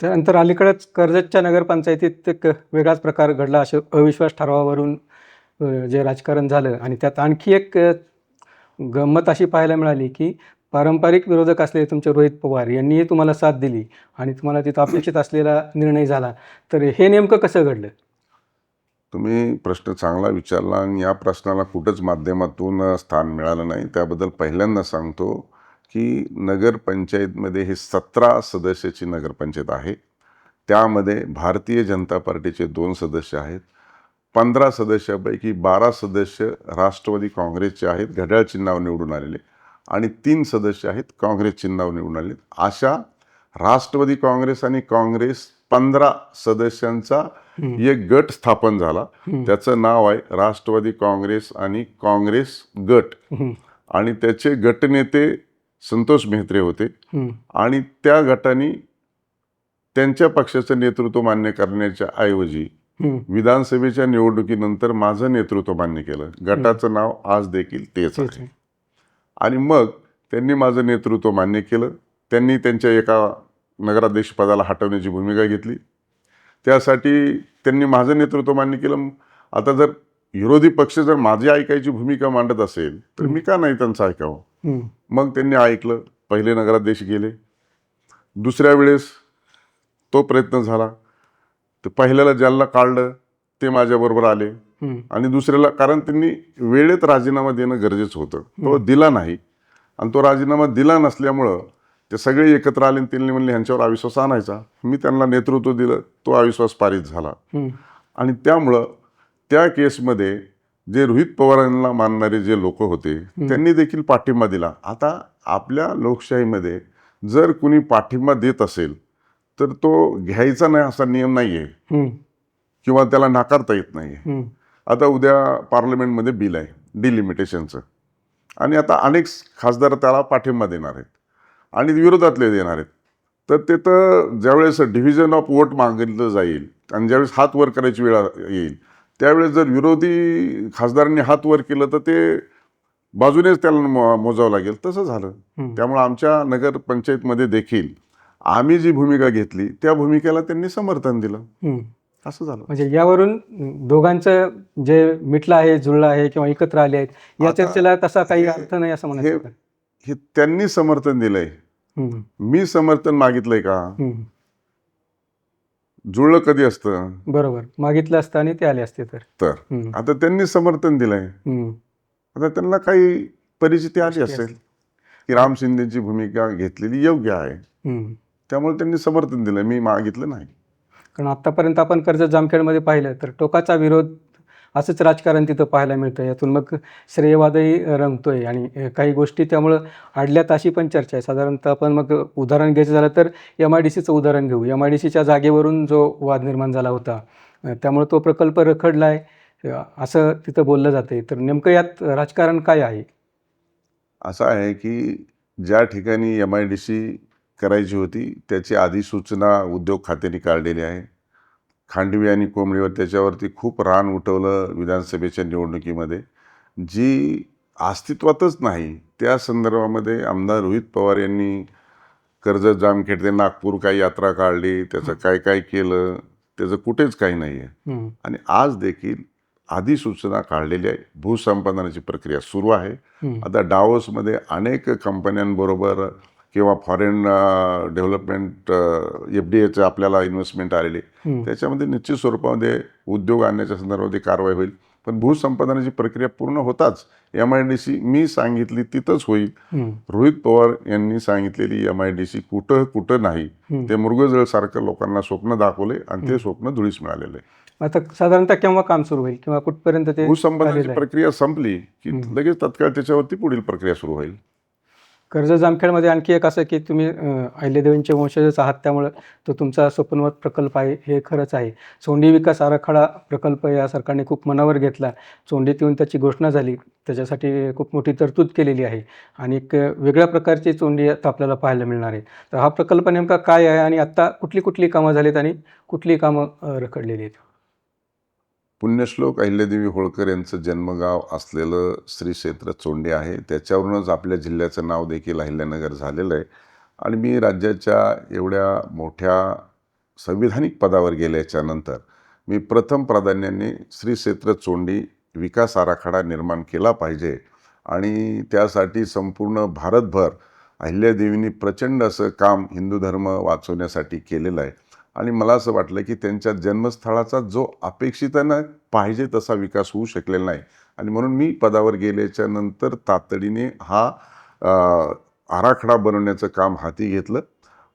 त्यानंतर अलीकडेच कर्जतच्या नगरपंचायतीत एक वेगळाच प्रकार घडला. असे अविश्वास ठरावावरून जे राजकारण झालं आणि त्यात आणखी एक गंमत अशी पाहायला मिळाली की पारंपरिक विरोधक असलेले तुमचे रोहित पवार यांनीही तुम्हाला साथ दिली आणि तुम्हाला तिथं अपेक्षित असलेला निर्णय झाला. तर हे नेमकं कसं घडलं? तुम्ही प्रश्न चांगला विचारला आणि या प्रश्नाला कुठंच माध्यमातून स्थान मिळालं नाही. त्याबद्दल पहिल्यांदा सांगतो की नगरपंचायतमध्ये हे 17 सदस्याची नगरपंचायत आहे. त्यामध्ये भारतीय जनता पार्टीचे 2 सदस्य आहेत. 15 सदस्यापैकी 12 सदस्य राष्ट्रवादी काँग्रेसचे आहेत, घड्याळ चिन्हावर निवडून आलेले, आणि 3 सदस्य आहेत काँग्रेस चिन्हावर निवडून आलेले. अशा राष्ट्रवादी काँग्रेस आणि काँग्रेस 15 सदस्यांचा एक गट स्थापन झाला. त्याचं नाव आहे राष्ट्रवादी काँग्रेस आणि काँग्रेस गट. आणि त्याचे गटनेते संतोष मेहत्रे होते. आणि त्या गटाने त्यांच्या पक्षाचं नेतृत्व मान्य करण्याच्या ऐवजी विधानसभेच्या निवडणुकीनंतर माझं नेतृत्व मान्य केलं. गटाचं नाव आज देखील तेच आहे. आणि मग त्यांनी माझं नेतृत्व मान्य केलं. त्यांनी त्यांच्या एका नगराध्यक्षपदाला हटवण्याची भूमिका घेतली. त्यासाठी त्यांनी माझं नेतृत्व मान्य केलं. आता जर विरोधी पक्ष जर माझी ऐकायची भूमिका मांडत असेल तर मी का नाही त्यांचं ऐकावं. हम्म. मग त्यांनी ऐकलं, पहिले नगराध्यक्ष गेले, दुसऱ्या वेळेस तो प्रयत्न झाला, तर पहिल्याला ज्याला काढलं ते माझ्याबरोबर आले हम्म. आणि दुसऱ्याला, कारण त्यांनी वेळेत राजीनामा देणं गरजेचं होतं, तो दिला नाही. आणि तो राजीनामा दिला नसल्यामुळं ते सगळे एकत्र आले आणि त्यांनी म्हणले ह्यांच्यावर अविश्वास आणायचा. मी त्यांना नेतृत्व दिलं, तो अविश्वास पारित झाला. हम्म. आणि त्यामुळं त्या केसमध्ये जे रोहित पवारांना मानणारे जे लोक होते त्यांनी देखील पाठिंबा दिला. आता आपल्या लोकशाहीमध्ये जर कुणी पाठिंबा देत असेल तर तो घ्यायचा नाही असा नियम नाही आहे हम्म. किंवा त्याला नाकारता येत नाही आहे. हम्म. आता उद्या पार्लमेंटमध्ये बिल आहे डिलिमिटेशनचं, आणि आता अनेक खासदार त्याला पाठिंबा देणार आहेत आणि विरोधातले देणार आहेत. तर ते तर ज्यावेळेस डिव्हिजन ऑफ वोट मागितलं जाईल आणि ज्यावेळेस हात वर करायची वेळ येईल त्यावेळेस जर विरोधी खासदारांनी हात वर केलं तर ते बाजूनेच त्याला मोजावं लागेल. तसं झालं. त्यामुळे आमच्या नगरपंचायतमध्ये देखील आम्ही जी भूमिका घेतली त्या भूमिकेला त्यांनी समर्थन दिलं. हम्म. असं झालं. म्हणजे यावरून दोघांचं जे मिटलं आहे, जुळलं आहे किंवा एकत्र आले आहेत या आता चर्चेला तसा काही हे- अर्थ नाही असं म्हणायचं का? हे त्यांनी समर्थन दिलंय, हम्म. मी समर्थन मागितलंय का? हम्म. जुळलं कधी असतं बरोबर, मागितलं असतं आणि ते आले असते तर. तर. हम्म. आता त्यांनी समर्थन दिलंय, हम्म. आता त्यांना काही परिस्थिती आली गोष्टी असेल की राम शिंदेची भूमिका घेतलेली योग्य आहे, हम्म. त्यामुळे त्यांनी समर्थन दिलं, मी मागितलं नाही. कारण आतापर्यंत आपण कर्जत जामखेडमध्ये पाहिलं तर टोकाचा विरोध असंच राजकारण तिथं पाहायला मिळतं. यातून मग श्रेयवादही रंगतोय आणि काही गोष्टी त्यामुळं अडल्यात अशी पण चर्चा आहे. साधारणतः आपण मग उदाहरण घ्यायचं झालं तर MIDCचं उदाहरण घेऊ. MIDCच्या जागेवरून जो वाद निर्माण झाला होता त्यामुळे तो प्रकल्प रखडला आहे असं तिथं बोललं जाते. तर नेमकं यात राजकारण काय आहे? असं आहे की ज्या ठिकाणी MIDC करायची होती त्याची अधिसूचना उद्योग खात्याने काढलेली आहे. खांडवी आणि कोंबडीवर त्याच्यावरती खूप रान उठवलं विधानसभेच्या निवडणुकीमध्ये, जी अस्तित्वातच नाही. त्या संदर्भामध्ये आमदार रोहित पवार यांनी कर्जत जामखेड ते नागपूर काही यात्रा काढली, त्याचं काय काय केलं, त्याचं कुठेच काही नाही आहे. हम्म. आणि आज देखील अधिसूचना काढलेली आहे, भूसंपादनाची प्रक्रिया सुरू आहे. हम्म. आता डावोसमध्ये अनेक कंपन्यांबरोबर किंवा फॉरेन डेव्हलपमेंट FDAचं आपल्याला इन्व्हेस्टमेंट आलेली, हम्म. त्याच्यामध्ये निश्चित स्वरूपामध्ये उद्योग आणण्याच्या संदर्भामध्ये कारवाई होईल. पण भूसंपादनाची प्रक्रिया पूर्ण होताच MIDC मी सांगितली तिथंच होईल. हम्म. रोहित पवार यांनी सांगितलेली MIDC कुठं कुठं नाही, ते मुरगजळसारखं लोकांना स्वप्न दाखवले आणि ते स्वप्न धुळीस मिळालेलं आहे. आता साधारणतः केव्हा काम सुरू होईल किंवा कुठपर्यंत ते भूसंपादनाची झालेलं आहे? प्रक्रिया संपली की लगेच तत्काळ त्याच्यावरती पुढील प्रक्रिया सुरू होईल. कर्जत जामखेडमध्ये आणखी एक असं की तुम्ही अहिल्यादेवींचे वंशजच आहात त्यामुळं तो तुमचा स्वप्नवत प्रकल्प आहे हे खरंच आहे. चोंडी विकास आराखडा प्रकल्प या सरकारने खूप मनावर घेतला. चोंडीत येऊन त्याची घोषणा झाली, त्याच्यासाठी खूप मोठी तरतूद केलेली आहे आणि एक वेगळ्या प्रकारची चोंडी आता आपल्याला पाहायला मिळणार आहे. तर हा प्रकल्प नेमका काय आहे आणि आत्ता कुठली कुठली कामं झालीत आणि कुठली कामं रखडलेली आहेत? पुण्यश्लोक अहिल्यादेवी होळकर यांचं जन्मगाव असलेलं श्री क्षेत्र चोंडी आहे. त्याच्यावरूनच आपल्या जिल्ह्याचं नाव देखील अहिल्यानगर झालेलं आहे. आणि मी राज्याच्या एवढ्या मोठ्या संविधानिक पदावर गेल्याच्या नंतर मी प्रथम प्राधान्याने श्री क्षेत्र चोंडी विकास आराखडा निर्माण केला पाहिजे आणि त्यासाठी संपूर्ण भारतभर अहिल्यादेवींनी प्रचंड असं काम हिंदू धर्म वाचवण्यासाठी केलेलं आहे. आणि मला असं वाटलं की त्यांच्या जन्मस्थळाचा जो अपेक्षितानं पाहिजे तसा विकास होऊ शकलेला नाही आणि म्हणून मी पदावर गेल्याच्या नंतर तातडीने हा आराखडा बनवण्याचं काम हाती घेतलं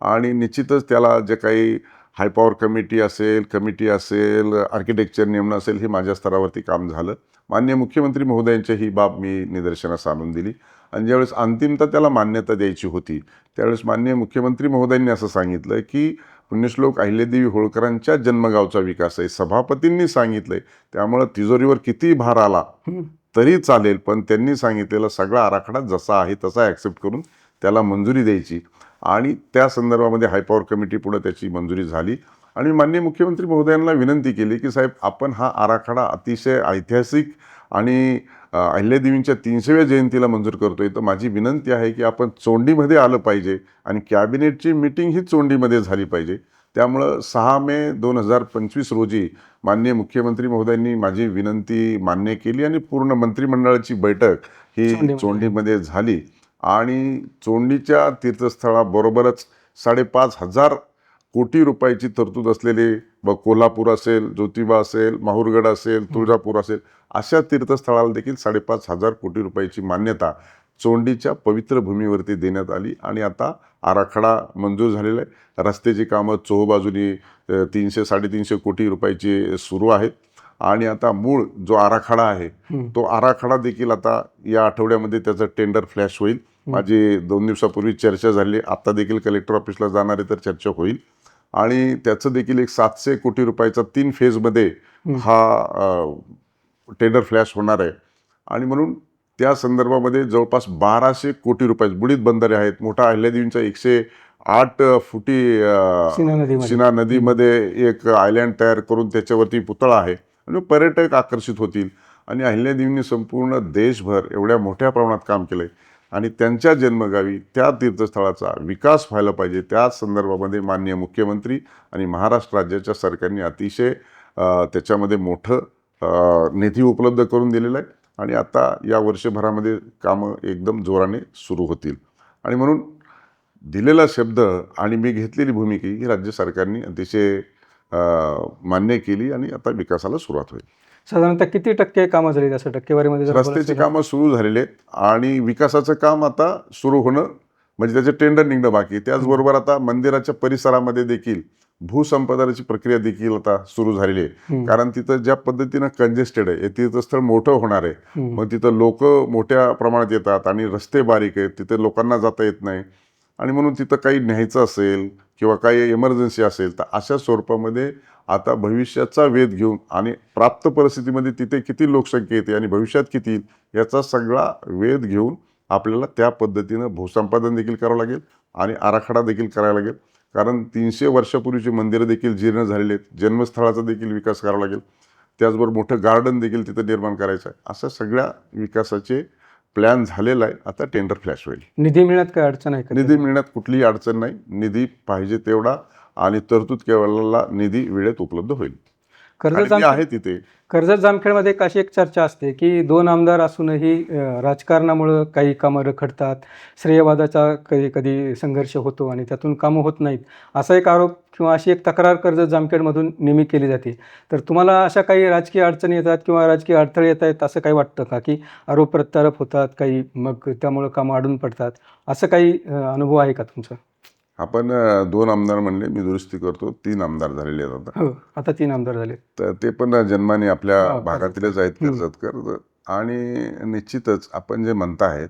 आणि निश्चितच त्याला जे काही हायपॉवर कमिटी असेल, आर्किटेक्चर नेमणं असेल, हे माझ्या स्तरावरती काम झालं. माननीय मुख्यमंत्री महोदयांची ही बाब मी निदर्शनास आणून दिली आणि ज्यावेळेस अंतिमतः त्याला मान्यता द्यायची होती त्यावेळेस माननीय मुख्यमंत्री महोदयांनी असं सांगितलं की पुण्यश्लोक अहिल्यादेवी होळकरांच्या जन्मगावचा विकास आहे. सभापतींनी सांगितलंय, त्यामुळं तिजोरीवर किती भार आला तरी चालेल, पण त्यांनी सांगितलेला सगळा आराखडा जसा आहे तसा ॲक्सेप्ट करून त्याला मंजुरी द्यायची आणि त्या संदर्भामध्ये हायपॉवर कमिटी पुढे त्याची मंजुरी झाली. आणि माननीय मुख्यमंत्री महोदयांना विनंती केली की साहेब, आपण हा आराखडा अतिशय ऐतिहासिक आणि अहिल्यादेवींच्या 300व्या जयंतीला मंजूर करतोय, तर माझी विनंती आहे की आपण चोंडीमध्ये आलं पाहिजे आणि कॅबिनेटची मीटिंग ही चोंडीमध्ये झाली पाहिजे. त्यामुळं 6 मे 2025 रोजी माननीय मुख्यमंत्री महोदयांनी माझी विनंती मान्य केली आणि पूर्ण मंत्रिमंडळाची बैठक ही चोंडीमध्ये. चोंडीमध्ये झाली आणि चोंडीच्या तीर्थस्थळाबरोबरच 5,500 कोटी रुपयाची तरतूद असलेली कोल्हापूर असेल, ज्योतिबा असेल, माहूरगड असेल, तुळजापूर असेल अशा तीर्थस्थळाला देखील 5,500 कोटी रुपयाची मान्यता चोंडीच्या पवित्र भूमीवरती देण्यात आली आणि आता आराखडा मंजूर झालेला आहे. रस्त्याची कामं चोहोबाजूनी 300-350 कोटी रुपयाची सुरू आहेत आणि आता मूळ जो आराखडा आहे तो आराखडा देखील आता या आठवड्यामध्ये त्याचं टेंडर फ्लॅश होईल. माझी 2 दिवसापूर्वी चर्चा झाली, आता देखील कलेक्टर ऑफिसला जाणार आहे तर चर्चा होईल आणि त्याचं देखील एक 700 कोटी रुपयाचा 3 फेजमध्ये हा टेंडर फ्लॅश होणार आहे आणि म्हणून त्या संदर्भामध्ये जवळपास 1200 कोटी रुपये बुडीत बंदरे आहेत. मोठा अहिल्यादेवींचा 108 फुटी सीना नदीमध्ये. सीना नदीमध्ये एक आयलँड तयार करून त्याच्यावरती पुतळा आहे आणि पर्यटक आकर्षित होतील आणि अहिल्यादेवींनी संपूर्ण देशभर एवढ्या मोठ्या प्रमाणात काम केलं आहे आणि त्यांच्या जन्मगावी त्या तीर्थस्थळाचा विकास व्हायला पाहिजे. त्या संदर्भामध्ये माननीय मुख्यमंत्री आणि महाराष्ट्र राज्याच्या सरकारने अतिशय त्याच्यामध्ये मोठं निधी उपलब्ध करून दिलेला आहे आणि आता या वर्षभरामध्ये कामं एकदम जोराने सुरू होतील आणि म्हणून दिलेला शब्द आणि मी घेतलेली भूमिका ही राज्य सरकारने अतिशय मान्य केली आणि आता विकासाला सुरुवात होईल. साधारणतः किती टक्के कामं झाली असं टक्केवारीमध्ये जर रस्त्याची बोलायचं कामं सुरू झालेली आहेत आणि विकासाचं काम आता सुरू होणं म्हणजे त्याचे टेंडर निघणं बाकी आहे. त्याचबरोबर आता मंदिराच्या परिसरामध्ये देखील भूसंपादनाची प्रक्रिया देखील आता सुरू झालेली आहे. कारण तिथं ज्या पद्धतीनं कंजेस्टेड आहे, हे तीर्थस्थळ मोठं होणार आहे. मग तिथं लोक मोठ्या प्रमाणात येतात आणि रस्ते बारीक आहेत, तिथे लोकांना जाता येत नाही आणि म्हणून तिथं काही न्यायचं असेल किंवा काही इमर्जन्सी असेल तर अशा स्वरूपामध्ये आता भविष्याचा वेध घेऊन आणि प्राप्त परिस्थितीमध्ये तिथे किती लोकसंख्या येते आणि भविष्यात किती येईल याचा सगळा वेध घेऊन आपल्याला त्या पद्धतीनं भूसंपादन देखील करावं लागेल आणि आराखडा देखील करावा लागेल. कारण 300 वर्षापूर्वीची मंदिरं देखील जीर्ण झालेली आहेत. जन्मस्थळाचा देखील विकास करावा लागेल. त्याचबरोबर मोठं गार्डन देखील तिथं निर्माण करायचं आहे. अशा सगळ्या विकासाचे प्लॅन झालेला आहे. आता टेंडर फ्लॅश होईल. निधी मिळण्यात काय अडचण आहे का? निधी मिळण्यात कुठलीही अडचण नाही. निधी पाहिजे तेवढा आणि तरतूद केवळला निधी वेळेत उपलब्ध होईल. कर्जत आणि ते आहे तिथे. कर्जत जामखेडमध्ये एक अशी एक चर्चा असते की 2 आमदार असूनही राजकारणामुळं काही कामं रखडतात, श्रेयवादाचा कधी कधी संघर्ष होतो आणि त्यातून कामं होत नाहीत, असा एक आरोप किंवा अशी एक तक्रार कर्जत जामखेडमधून नेहमी केली जाते. तर तुम्हाला अशा काही राजकीय अडचणी येतात किंवा राजकीय अडथळे येत आहेत असं काही वाटतं का, की आरोप प्रत्यारोप होतात काही, मग त्यामुळं कामं अडून पडतात, असं काही अनुभव आहे का तुमचा? आपण 2 आमदार म्हणले, मी दुरुस्ती करतो, 3 आमदार झालेले आहेत आता. हो, आता 3 आमदार झाले. तर ते पण जन्माने आपल्या हा, भागातीलच आहेत कर्जतकर. आणि निश्चितच आपण जे म्हणतायत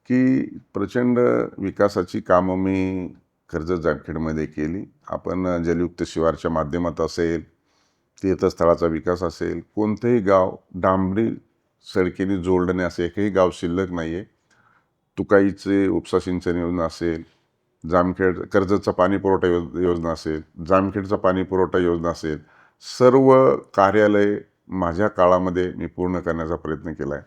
की प्रचंड विकासाची कामं मी कर्जत जामखेडमध्ये केली. आपण जलयुक्त शिवारच्या माध्यमात असेल, तीर्थस्थळाचा विकास असेल, कोणतेही गाव डांबरी सडकेने जोडणे असे एकही गाव शिल्लक नाही आहे. तुकाईचे उपसा सिंचन योजना असेल, जामखेड कर्जतचा पाणी पुरवठा योजना असेल, जामखेडचा पाणी पुरवठा योजना असेल, सर्व कार्यालय माझ्या काळामध्ये मी पूर्ण करण्याचा प्रयत्न केला आहे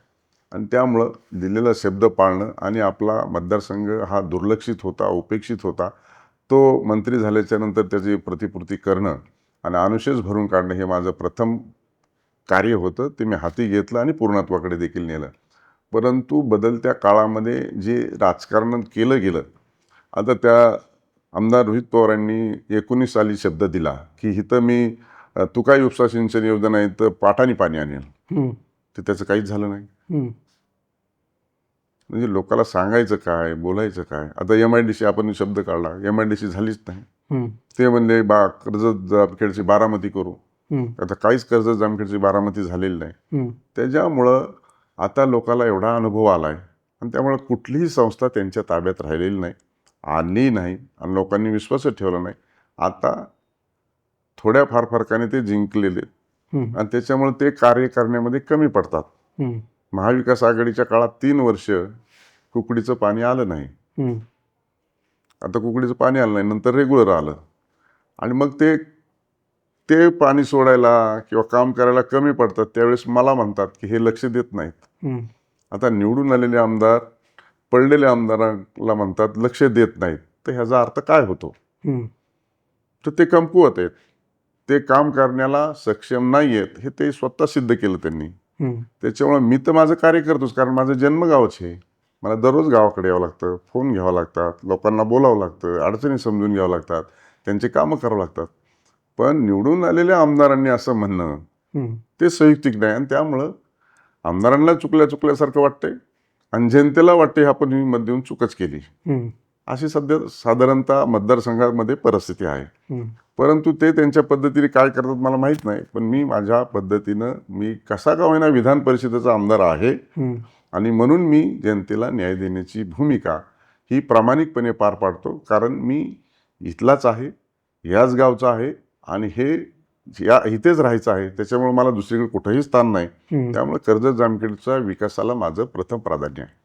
आणि त्यामुळं दिलेला शब्द पाळणं आणि आपला मतदारसंघ हा दुर्लक्षित होता, उपेक्षित होता, तो मंत्री झाल्याच्या नंतर त्याची प्रतिपूर्ती करणं आणि अनुशेष भरून काढणं हे माझं प्रथम कार्य होतं. ते मी हाती घेतलं आणि पूर्णत्वाकडे देखील नेलं. परंतु बदलत्या काळामध्ये जे राजकारण केलं गेलं, आता त्या आमदार रोहित पवारांनी 19 साली शब्द दिला की इथं मी तुकाई उपसा सिंचन योजना आहे तर पाटाने पाणी आणेल, तर त्याचं काहीच झालं नाही. म्हणजे लोकांना सांगायचं काय, बोलायचं काय. आता MIDC आपण शब्द काढला, MIDC झालीच नाही. ते म्हणले कर्जत जामखेडची बारामती करू. आता काहीच कर्जत जामखेडची बारामती झालेली नाही. त्याच्यामुळं आता लोकांना एवढा अनुभव आला आहे आणि त्यामुळं कुठलीही संस्था त्यांच्या ताब्यात राहिलेली नाही, आली नाही आणि लोकांनी विश्वासच ठेवला नाही. आता थोड्या फार फरकाने ते जिंकलेले आणि त्याच्यामुळे ते कार्य करण्यामध्ये कमी पडतात. महाविकास आघाडीच्या काळात 3 वर्ष कुकडीचं पाणी आलं नाही. आता कुकडीचं पाणी आलं नाही, नंतर रेग्युलर आलं आणि मग ते पाणी सोडायला किंवा काम करायला कमी पडतात. त्यावेळेस मला म्हणतात की हे लक्ष देत नाहीत. आता निवडून आलेले आमदार पडलेल्या आमदाराला म्हणतात लक्ष देत नाहीत. तर ह्याचा अर्थ काय होतो? तर ते कमकुवत आहेत. ते काम करण्याला सक्षम नाही आहेत हे ते स्वतः सिद्ध केलं त्यांनी. हम्म. त्याच्यामुळे मी तर माझं कार्य करतोच, कारण माझं जन्मगावच आहे. मला दररोज गावाकडे यावं लागतं, फोन घ्यावं लागतात, लोकांना बोलावं लागतं, अडचणी समजून घ्यावं लागतात, त्यांचे कामं करावं लागतात. पण निवडून आलेल्या आमदारांनी असं म्हणणं हम्म. ते संयुक्तिक नाही. आणि त्यामुळं आमदारांना चुकल्यासारखं वाटतंय आणि जनतेला वाटते आपण ही मत देऊन चूकच केली, हम्म. अशी सध्या साधारणतः मतदारसंघामध्ये परिस्थिती आहे. हम्म. परंतु ते त्यांच्या पद्धतीने काय करतात मला माहीत नाही. पण मी माझ्या पद्धतीनं मी कसा का होईना विधान परिषदेचा आमदार आहे हम्म. आणि म्हणून मी जनतेला न्याय देण्याची भूमिका ही प्रामाणिकपणे पार पाडतो. कारण मी इथलाच आहे, याच गावचा आहे आणि इथेच राहायचं आहे. त्याच्यामुळे मला दुसरीकडे कुठंही स्थान नाही. हम्म. त्यामुळे कर्जत जामखेडच्या विकासाला माझं प्रथम प्राधान्य आहे.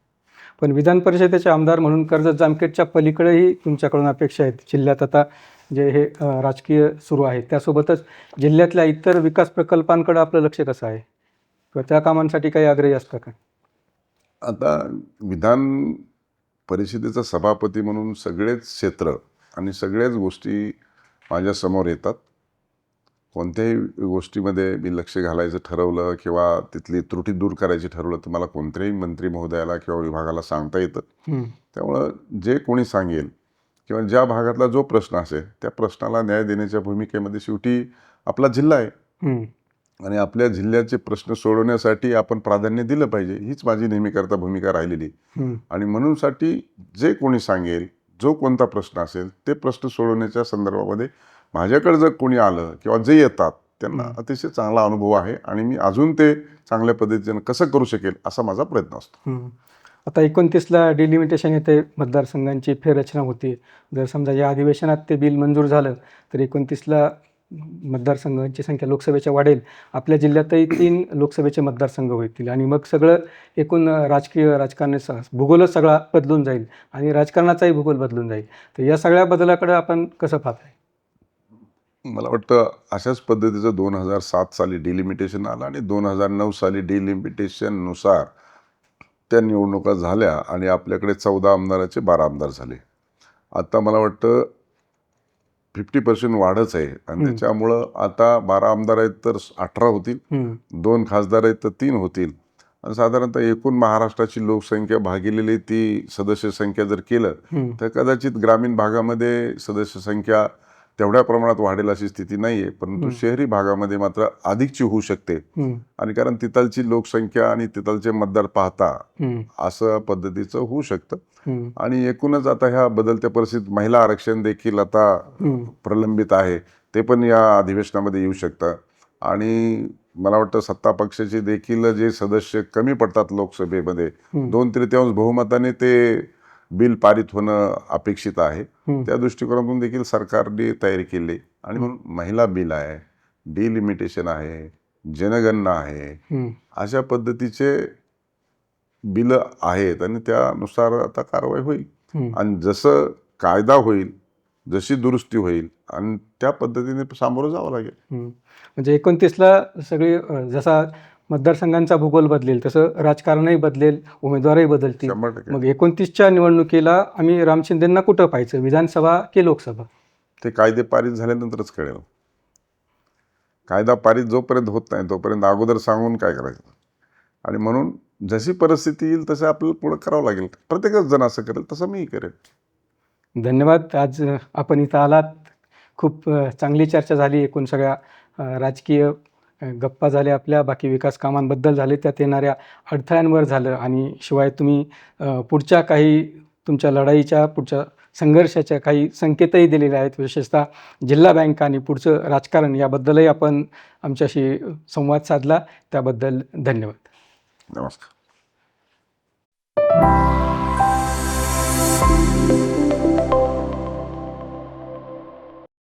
पण विधान परिषदेचे आमदार म्हणून कर्जत जामखेडच्या पलीकडेही तुमच्याकडून अपेक्षा आहेत. जिल्ह्यात आता जे हे राजकीय सुरू आहे त्यासोबतच जिल्ह्यातल्या इतर विकास प्रकल्पांकडे आपलं लक्ष कसं आहे किंवा त्या कामांसाठी काही आग्रही असतं का? आता विधान परिषदेचा सभापती म्हणून सगळेच क्षेत्र आणि सगळ्याच गोष्टी माझ्यासमोर येतात. कोणत्याही गोष्टीमध्ये मी लक्ष घालायचं ठरवलं किंवा तिथली त्रुटी दूर करायची ठरवलं तर मला कोणत्याही मंत्री महोदयाला किंवा विभागाला सांगता येतं. त्यामुळं जे कोणी सांगेल किंवा ज्या भागातला जो प्रश्न असेल त्या प्रश्नाला न्याय देण्याच्या भूमिकेमध्ये शेवटी आपला जिल्हा आहे आणि आपल्या जिल्ह्याचे प्रश्न सोडवण्यासाठी आपण प्राधान्य दिलं पाहिजे, हीच माझी नेहमीकरता भूमिका राहिलेली. आणि म्हणूनसाठी जे कोणी सांगेल, जो कोणता प्रश्न असेल ते प्रश्न सोडवण्याच्या संदर्भामध्ये माझ्याकडे जर कोणी आलं किंवा जे येतात त्यांना अतिशय चांगला अनुभव आहे आणि मी अजून ते चांगल्या पद्धतीनं कसं करू शकेल असा माझा प्रयत्न असतो. आता 29ला डिलिमिटेशन येते, मतदारसंघांची फेररचना होती. जर समजा या अधिवेशनात ते बिल मंजूर झालं तर 29ला मतदारसंघांची संख्या लोकसभेच्या वाढेल. आपल्या जिल्ह्यातही 3 लोकसभेचे मतदारसंघ होतील आणि मग सगळं एकूण राजकारणाचा भूगोलच सगळा बदलून जाईल आणि राजकारणाचाही भूगोल बदलून जाईल. तर या सगळ्या बदलाकडे आपण कसं पाहताय? मला वाटतं अशाच पद्धतीचं 2007 साली डिलिमिटेशन आलं आणि 2009 साली डिलिमिटेशननुसार त्या निवडणुका झाल्या आणि आपल्याकडे 14 आमदाराचे 12 आमदार झाले. आता मला वाटतं 50% वाढच आहे आणि त्याच्यामुळं आता 12 आमदार आहेत तर 18 होतील, 2 खासदार आहेत तर 3 होतील आणि साधारणतः एकूण महाराष्ट्राची लोकसंख्या भागिलेली ती सदस्य संख्या जर केलं तर कदाचित ग्रामीण भागामध्ये सदस्य संख्या तेवढ्या प्रमाणात वाढेल अशी स्थिती नाही आहे. परंतु शहरी भागामध्ये मात्र अधिकची होऊ शकते आणि कारण तिथलची लोकसंख्या आणि तिथलचे मतदार पाहता असं पद्धतीचं होऊ शकतं. आणि एकूणच आता ह्या बदलत्या परिस्थितीत महिला आरक्षण देखील आता प्रलंबित आहे, ते पण या अधिवेशनामध्ये येऊ शकतं. आणि मला वाटतं सत्ता पक्षाचे देखील जे सदस्य कमी पडतात लोकसभेमध्ये 2/3 बहुमताने ते बिल पारित होणं अपेक्षित आहे. त्या दृष्टिकोनातून देखील सरकारने तयारी केली आणि म्हणून महिला बिल आहे, डिलिमिटेशन आहे, जनगणना आहे, अशा पद्धतीचे बिल आहेत आणि त्यानुसार आता कारवाई होईल. आणि जसं कायदा होईल, जशी दुरुस्ती होईल आणि त्या पद्धतीने सामोरं जावं लागेल. म्हणजे 29ला सगळी जसा मतदारसंघांचा भूगोल बदलेल तसं राजकारणही बदलेल, उमेदवारही बदलतील. 100%. मग 29च्या निवडणुकीला आम्ही राम शिंदेंना कुठं पाहायचं, विधानसभा की लोकसभा? ते कायदे पारित झाल्यानंतरच कळेल. कायदा पारित जोपर्यंत होत नाही तोपर्यंत अगोदर सांगून काय करायचं. आणि म्हणून जशी परिस्थिती येईल तसं आपल्याला पुढं करावं लागेल. प्रत्येकच जण असं करेल तसं मी करेल. धन्यवाद. आज आपण इथं आलात. खूप चांगली चर्चा झाली. एकूण सगळ्या राजकीय गप्पा झाल्या आपल्या, बाकी विकास कामांबद्दल झाले, त्यात येणाऱ्या अडथळ्यांवर झालं आणि शिवाय तुम्ही पुढच्या काही तुमच्या लढाईच्या, पुढच्या संघर्षाच्या काही संकेतही दिलेले आहेत. विशेषतः जिल्हा बँक आणि पुढचं राजकारण याबद्दलही आपण आमच्याशी संवाद साधला. त्याबद्दल धन्यवाद. नमस्कार.